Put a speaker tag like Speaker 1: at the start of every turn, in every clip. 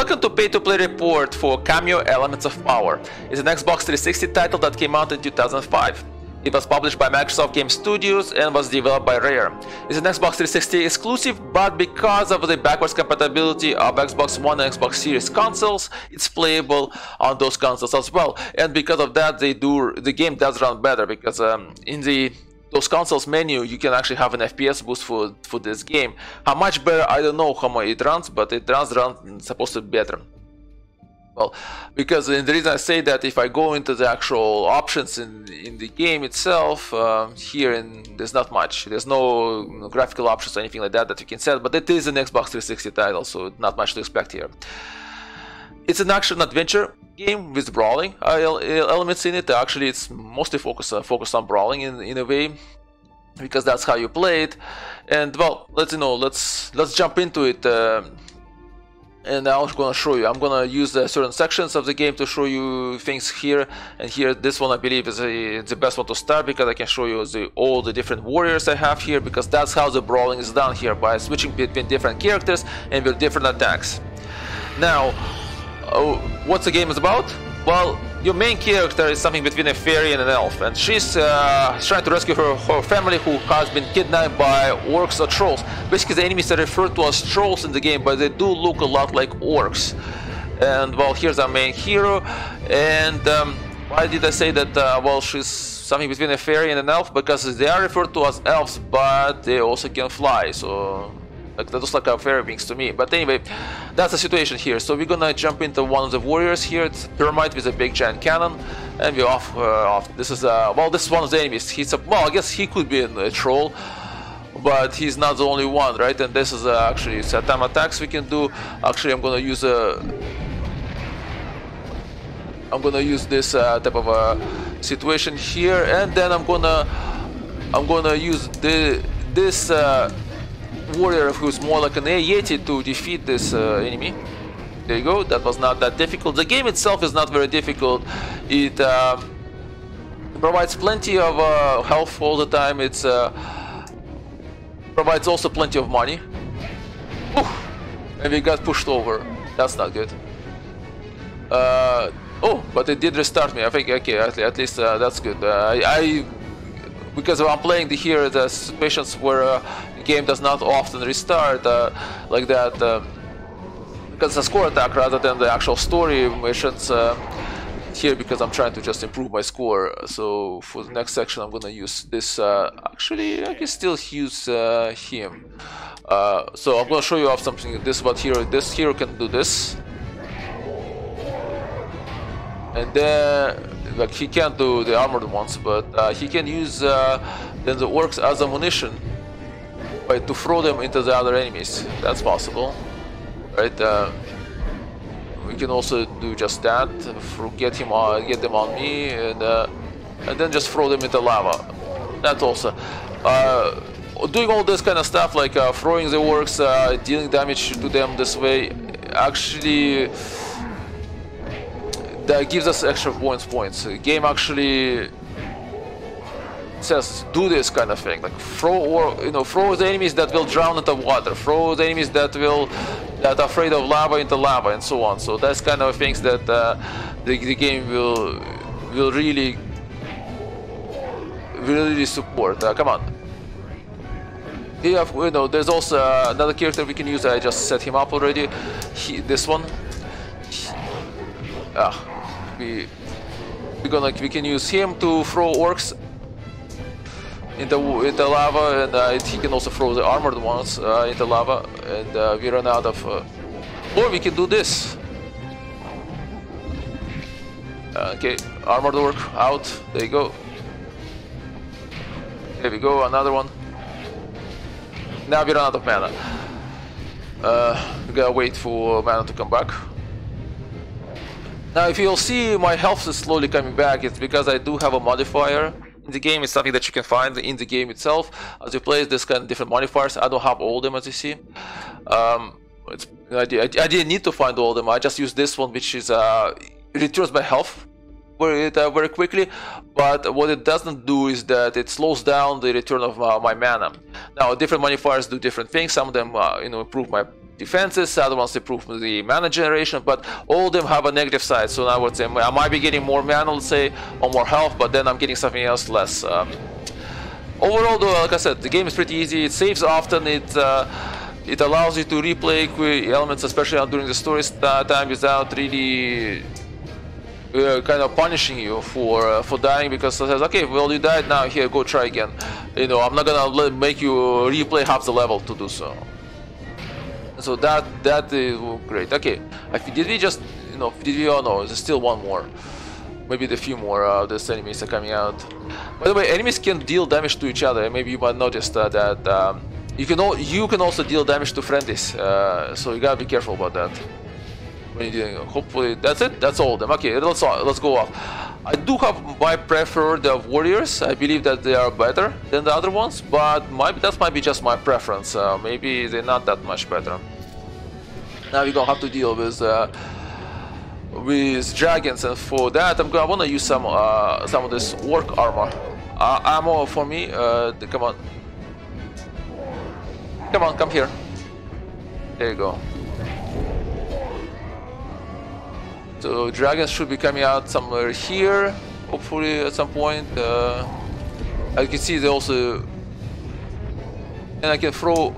Speaker 1: Welcome to Pay-to-Play report for Kameo Elements of Power. It's an Xbox 360 title that came out in 2005. It was published by Microsoft Game Studios and was developed by Rare. It's an Xbox 360 exclusive, but because of the backwards compatibility of Xbox One and Xbox Series consoles, it's playable on those consoles as well. And because of that, the game does run better, because in those consoles menu you can actually have an FPS boost for this game. How much better, I don't know how much it runs, but it does run supposed to be better. Well, because the reason I say that, if I go into the actual options in the game itself, there's not much. There's no graphical options or anything like that you can set, but it is an Xbox 360 title, so not much to expect here. It's an action-adventure game with brawling elements in it. Actually, it's mostly focused on brawling in a way, because that's how you play it. And well, let's jump into it. And I'm going to show you. I'm going to use certain sections of the game to show you things here and here. This one I believe is the best one to start, because I can show you all the different warriors I have here, because that's how the brawling is done here, by switching between different characters and with different attacks. Now, what's the game is about? Well, your main character is something between a fairy and an elf, and she's trying to rescue her family, who has been kidnapped by orcs or trolls. Basically, the enemies are referred to as trolls in the game, but they do look a lot like orcs. And well, here's our main hero. And why did I say that? Well, she's something between a fairy and an elf, because they are referred to as elves, but they also can fly. So that looks like a fairy beings to me. But anyway, that's the situation here. So we're gonna jump into one of the warriors here. It's a Termite with a big giant cannon, and we're off. This is well, this is one of the enemies. Well, I guess he could be a troll, but he's not the only one, right? And this is actually set time attacks we can do. Actually, I'm gonna use this type of a situation here, and then I'm gonna use this warrior who's more like an Yeti to defeat this enemy. There you go. That was not that difficult. The game itself is not very difficult. It provides plenty of health all the time. It provides also plenty of money. Oof. And we got pushed over. That's not good. Oh, but it did restart me. I think, okay, at least that's good. Because I'm playing here, the situations where the game does not often restart like that, because it's a score attack rather than the actual story missions here, because I'm trying to just improve my score. So for the next section, I'm gonna use this. Actually, I can still use him. So I'm gonna show you off something. This hero can do this, and then. Like, he can't do the armored ones, but he can use then the orcs as ammunition, right, to throw them into the other enemies. That's possible, right? We can also do just that, get them on me, and then just throw them into lava. That's also doing all this kind of stuff, like throwing the orcs, dealing damage to them this way. Actually, that gives us extra points. The game actually says do this kind of thing, like throw the enemies that will drown into water, throw the enemies that are afraid of lava into lava, and so on. So that's kind of things that the game will really support. Come on. Yeah, there's also another character we can use. I just set him up already. This one. We can use him to throw orcs into lava, and he can also throw the armored ones into lava. And we run out of. Or we can do this. Okay, armored orc out. There you go. There we go. Another one. Now we run out of mana. We gotta wait for mana to come back. Now, if you'll see, my health is slowly coming back. It's because I do have a modifier in the game. It's something that you can find in the game itself. As you play this kind of different modifiers, I don't have all of them, as you see. I didn't need to find all of them. I just used this one, which is returns my health very quickly. But what it doesn't do is that it slows down the return of my mana. Now, different modifiers do different things. Some of them, improve my defenses, the other ones improve the mana generation, but all of them have a negative side. So now I would say I might be getting more mana, let's say, or more health, but then I'm getting something else less. Overall though, like I said, the game is pretty easy, it saves often, it allows you to replay elements, especially during the story time, without really kind of punishing you for dying, because it says, okay, well, you died, now here, go try again. You know, I'm not gonna make you replay half the level to do so. So that is great. Okay, did we just, you know, did we? Oh no, there's still one more. Maybe a few more of these enemies are coming out. By the way, enemies can deal damage to each other. Maybe you might notice that you can also deal damage to friendlies. So you gotta be careful about that. When you're doing, hopefully that's it. That's all of them. Okay, let's go off. I do have my preferred warriors. I believe that they are better than the other ones, but that might be just my preference. Maybe they're not that much better. Now we're gonna have to deal with dragons, and for that I want to use some of this orc armor ammo for me. Come on, come here. There you go. So dragons should be coming out somewhere here, hopefully at some point. As you can see, they also, and I can throw.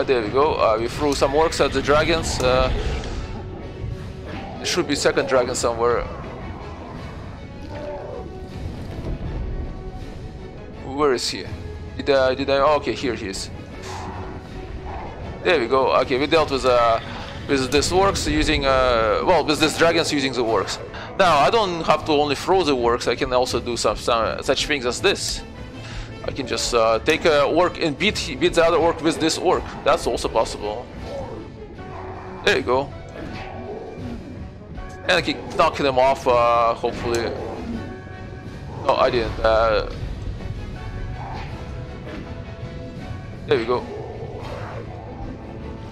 Speaker 1: There we go. We threw some orcs at the dragons. There should be second dragon somewhere. Where is he? Did I? Oh, okay, here he is. There we go. Okay, we dealt with this orcs using well, with this dragons using the orcs. Now I don't have to only throw the orcs. I can also do some such things as this. I can just take a orc and beat the other orc with this orc. That's also possible. There you go. And I can knock them off, hopefully. No, I didn't. There we go.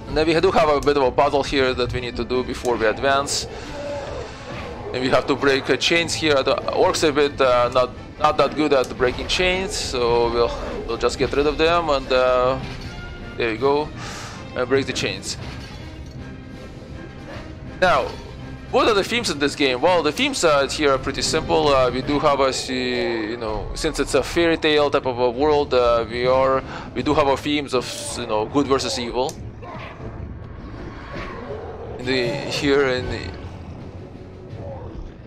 Speaker 1: And then we do have a bit of a puzzle here that we need to do before we advance. And we have to break chains here. The orcs are a bit not that good at breaking chains, so we'll just get rid of them, and there you go, and break the chains. Now, what are the themes in this game? Well, the themes here are pretty simple. We do have you know, since it's a fairy tale type of a world, we do have our themes of, you know, good versus evil.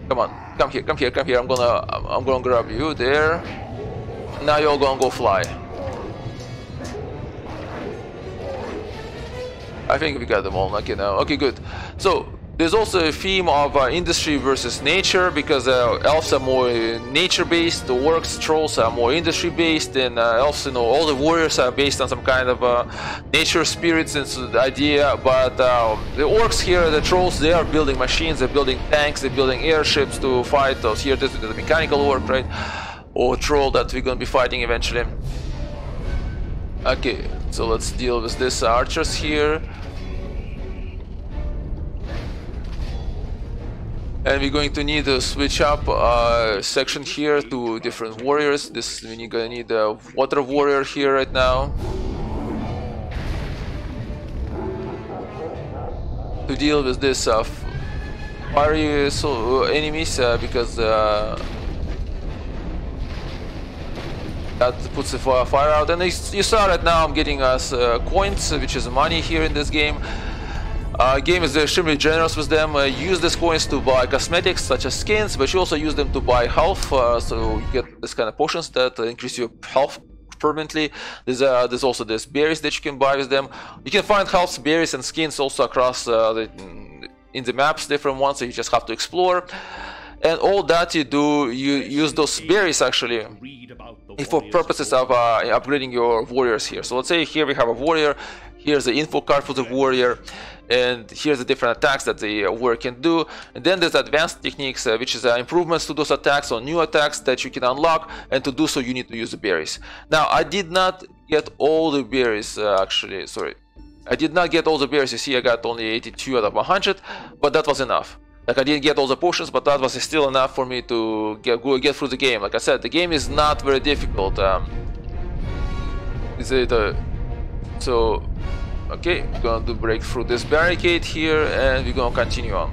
Speaker 1: Come on, come here. I'm gonna grab you there. Now you're gonna go fly. I think we got them all. Okay, now. Okay, good. So there's also a theme of industry versus nature, because elves are more nature-based, the orcs, trolls are more industry-based, and elves, you know, all the warriors are based on some kind of nature spirits and so the idea. But the orcs here, the trolls, they are building machines, they're building tanks, they're building airships to fight those. Here, this is the mechanical orc, right? Or troll that we're gonna be fighting eventually. Okay, so let's deal with this archers here. And we're going to need to switch up section here to different warriors. We're gonna need a water warrior here right now to deal with this fiery enemies, because that puts the fire out. And you saw right now I'm getting us coins, which is money here in this game. Game is extremely generous with them. Use these coins to buy cosmetics such as skins, but you also use them to buy health, so you get this kind of potions that increase your health permanently. There's also this berries that you can buy with them. You can find health, berries, and skins also across in the maps, different ones, so you just have to explore. And all that you do, you use those berries actually for purposes of upgrading your warriors here. So let's say here we have a warrior. Here's the info card for the warrior, and here's the different attacks that the warrior can do. And then there's advanced techniques, which is improvements to those attacks or new attacks that you can unlock. And to do so, you need to use the berries. Now, I did not get all the berries, actually. Sorry, I did not get all the berries. You see, I got only 82 out of 100, but that was enough. Like, I didn't get all the potions, but that was still enough for me to get through the game. Like I said, the game is not very difficult. Okay, we're gonna break through this barricade here, and we're gonna continue on.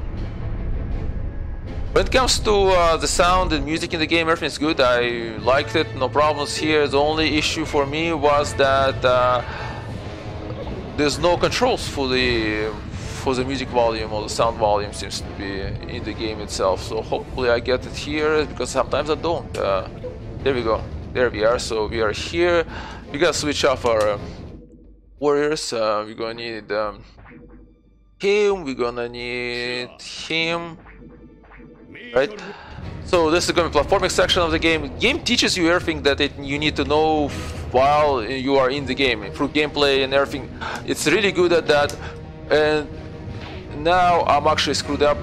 Speaker 1: When it comes to the sound and music in the game, everything's good. I liked it, no problems here. The only issue for me was that there's no controls for the music volume, or the sound volume seems to be in the game itself. So hopefully I get it here, because sometimes I don't. There we go. There we are. So we are here. We gotta switch off our warriors. We're gonna need him. We're gonna need him. Right. So this is going to be platforming section of the game. The game teaches you everything that you need to know while you are in the game, through gameplay and everything. It's really good at that. And now I'm actually screwed up,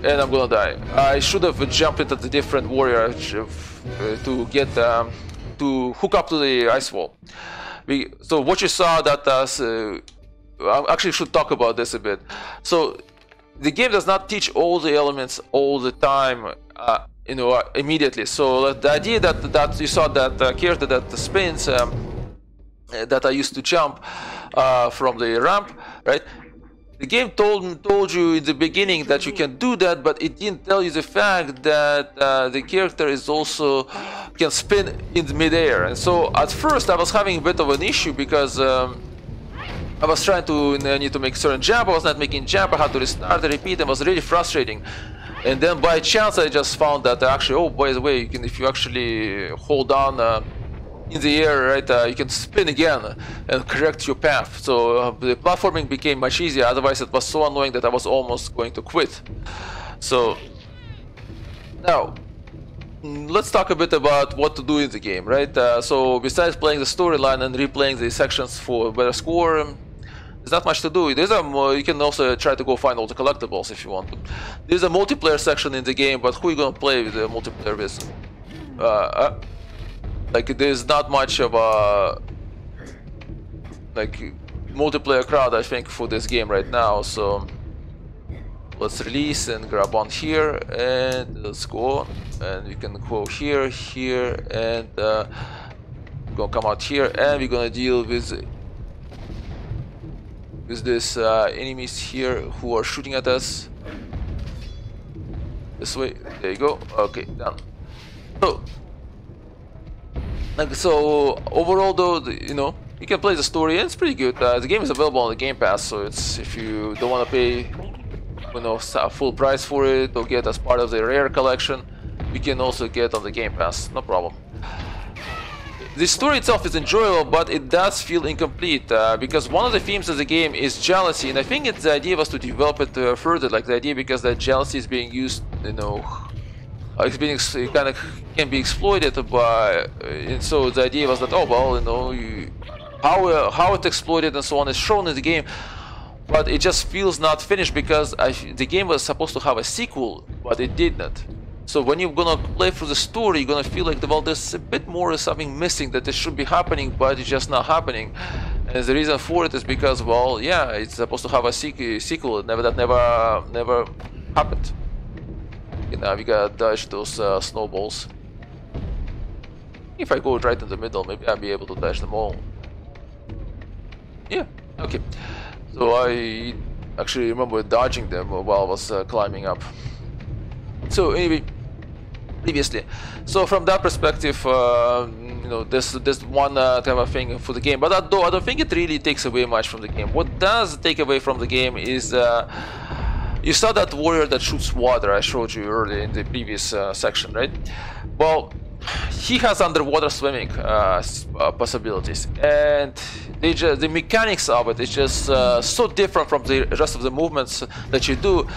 Speaker 1: and I'm gonna die. I should have jumped into the different warrior to get to hook up to the ice wall. So what you saw that I actually should talk about this a bit. So the game does not teach all the elements all the time, you know, immediately. So the idea that you saw that character that spins, that I used to jump from the ramp, right? The game told you in the beginning that you can do that, but it didn't tell you the fact that the character is also can spin in midair. And so at first I was having a bit of an issue, because I was trying to need to make a certain jump. I was not making jump. I had to restart and repeat. It was really frustrating. And then by chance I just found that actually, oh, by the way, you can, if you actually hold on in the air, right, you can spin again and correct your path. So the platforming became much easier. Otherwise it was so annoying that I was almost going to quit. So now let's talk a bit about what to do in the game, right? So besides playing the storyline and replaying the sections for a better score, there's not much to do. There's you can also try to go find all the collectibles if you want to. There's a multiplayer section in the game, but who are you gonna play with the multiplayer with? Like there's not much of a multiplayer crowd, I think, for this game right now. So let's release and grab on here, and let's go on. And we can go here, here, and we're gonna come out here, and we're gonna deal with this enemies here who are shooting at us. This way. There you go. Okay, done. So overall, though, you know, you can play the story, and it's pretty good. The game is available on the Game Pass, so it's, if you don't want to pay, you know, full price for it or get as part of the Rare collection, you can also get on the Game Pass, no problem. The story itself is enjoyable, but it does feel incomplete, because one of the themes of the game is jealousy, and I think the idea was to develop it further, like the idea, because that jealousy is being used, you know, it kind of can be exploited by, and so the idea was that, oh well, you know, how it's exploited and so on is shown in the game, but it just feels not finished, because the game was supposed to have a sequel, but it did not. So when you're gonna play through the story, you're gonna feel like, well, there's a bit more, something missing, that this should be happening, but it's just not happening. And the reason for it is because, well, yeah, it's supposed to have a sequel. That never happened. Okay, now we gotta dodge those snowballs. If I go right in the middle, maybe I'll be able to dodge them all. Yeah, okay. So I actually remember dodging them while I was climbing up. So anyway, previously, so from that perspective, you know, there's one type of thing for the game, but I don't think it really takes away much from the game. What does take away from the game is you saw that warrior that shoots water I showed you earlier in the previous section, right? Well, he has underwater swimming possibilities, and the mechanics of it is just so different from the rest of the movements that you do,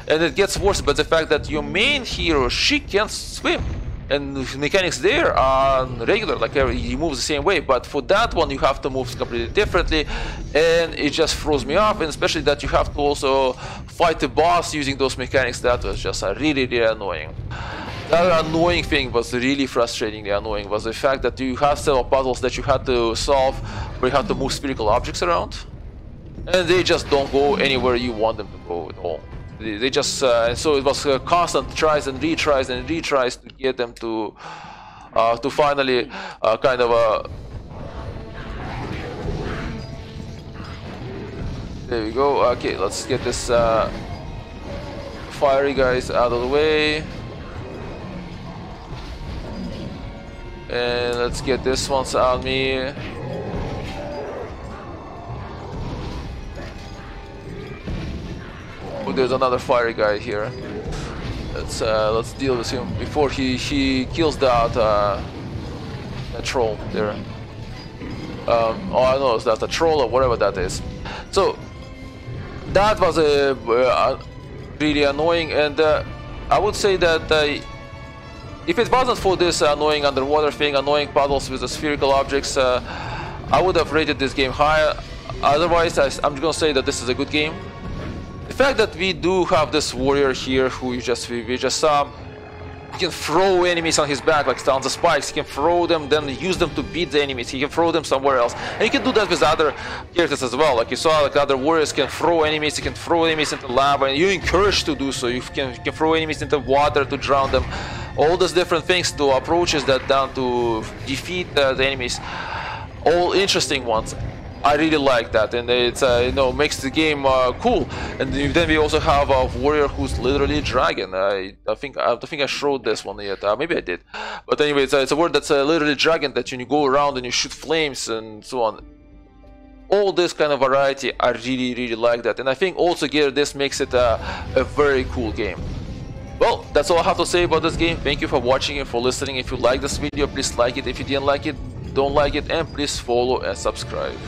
Speaker 1: and it gets worse by the fact that your main hero, she can't swim, and the mechanics there are regular, like he moves the same way, but for that one you have to move completely differently, and it just throws me off, and especially that you have to also fight the boss using those mechanics. That was just really annoying. The other annoying thing was really frustratingly annoying was the fact that you have several puzzles that you had to solve where you have to move spherical objects around, and they just don't go anywhere you want them to go at all. They just and so it was constant tries and retries and retries to get them to finally kind of There we go. Okay, let's get this fiery guys out of the way. And let's get this one on me. Oh, there's another fiery guy here. Let's deal with him before he kills that troll there. Oh, I know that's a troll or whatever that is. So that was really annoying, and I would say that if it wasn't for this annoying underwater thing, annoying puddles with the spherical objects, I would have rated this game higher. Otherwise, I'm gonna say that this is a good game. The fact that we do have this warrior here who we just saw, he can throw enemies on his back like tons of spikes. He can throw them, then use them to beat the enemies. He can throw them somewhere else, and he can do that with other characters as well. Like you saw, like other warriors can throw enemies. He can throw enemies into lava, and you're encouraged to do so. You can throw enemies into water to drown them. All those different things, to approaches that down to defeat the enemies. All interesting ones. I really like that, and it's you know, makes the game cool. And then we also have a warrior who's literally a dragon. I don't think I showed this one yet. Maybe I did, but anyway, it's a word that's literally a dragon that you go around and you shoot flames and so on. All this kind of variety, I really like that, and I think altogether this makes it a very cool game. Well, that's all I have to say about this game. Thank you for watching and for listening. If you like this video, please like it. If you didn't like it, don't like it, and please follow and subscribe.